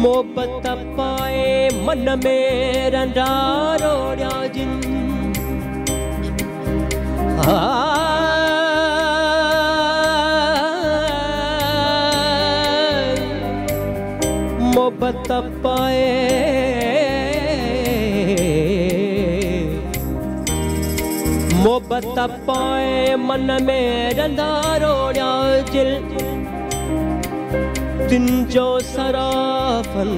मोहब्बत पाए मन में रंडारो जिन मोहब्बत पाए मोहब्बत पाए मन में रंडारो जिल दिन जो सराफन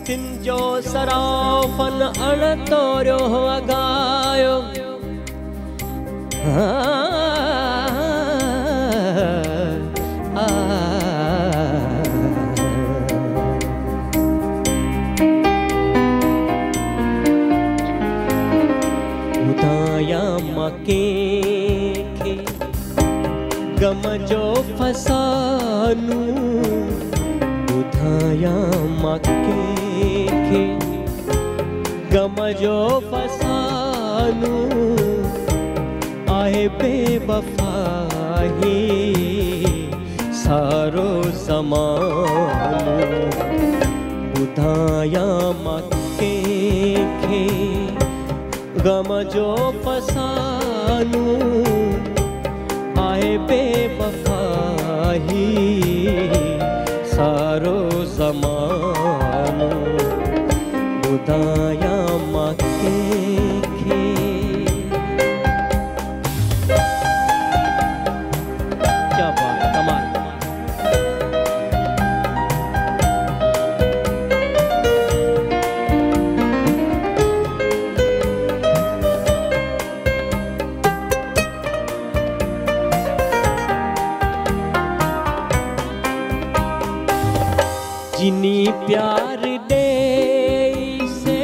दिन जो सराफन अण तोरो अगायो के गम जो फसानू बुधाया मके गम जो फसानू आए बेवफाही सारो ज़मानो बुधाया मके गम जो फसानू आए बेवफाही सारो ज़मानो बुधाया मके क्या बात कमाल। जिनी प्यार दे से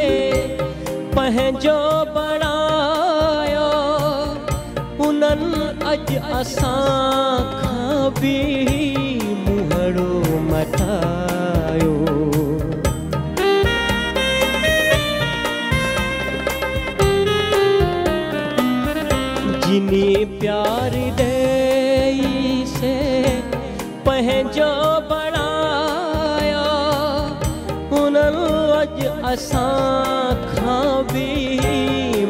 पंहिंजो बणायो उनन अज असां खां भी मुहड़ो मटायो जिनी प्यार दे से पंहिंजो असां खां भी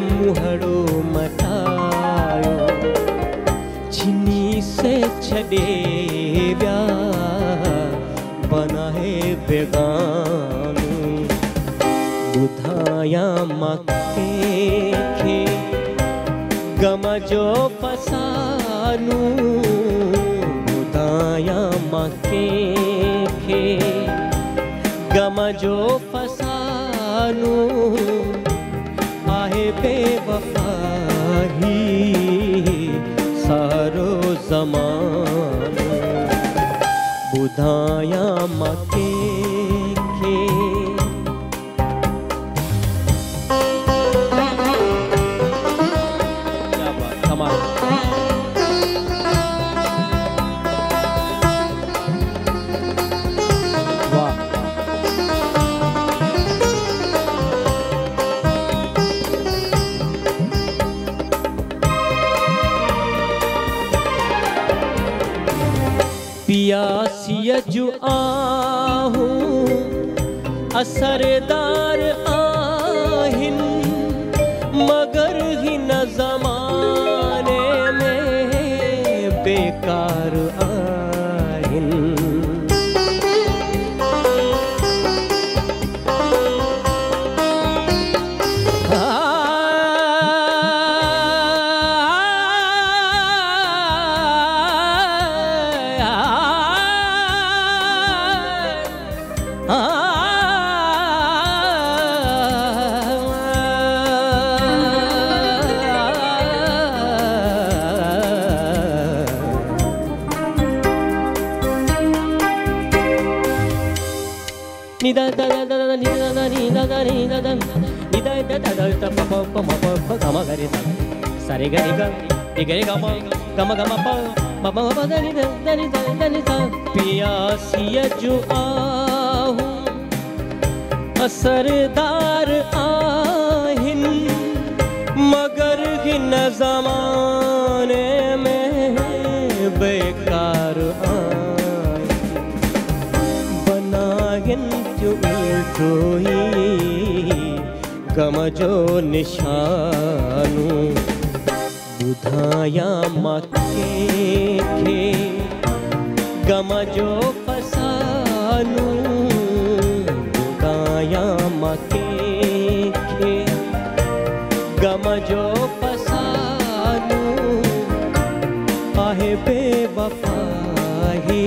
मुहड़ो मटायो छिनी से छॾे विया बनाए बेगानो ॿुधाया मां कंहिंखे गम जो फसानू ॿुधाया मां कंहिंखे गम जो फसानू आहे बेवफाही सारो ज़मानो ॿुधाया मां कंहिंखे क्या बात कमाल। पियासीअ जो आहूं असरदार आहिनि मगर हिन ज़माने में बेकार आहिनि सा प प प म प प ग म ग रे सा सा रे ग रे ग रे ग रे ग म प म प द नि द नि सा पियासिया जो आहूं असरदार आहिन मगर हिन ज़माने में बेकार आहिन बनाहिन जो उल्टोई गम जो निशानू बुधाया मके खे गम जो फसानू बुधाया मके खे गम जो फसानू आहे बेवफाही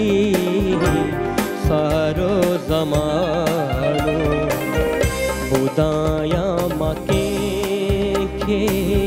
सारो ज़मानो बुधाया मके खे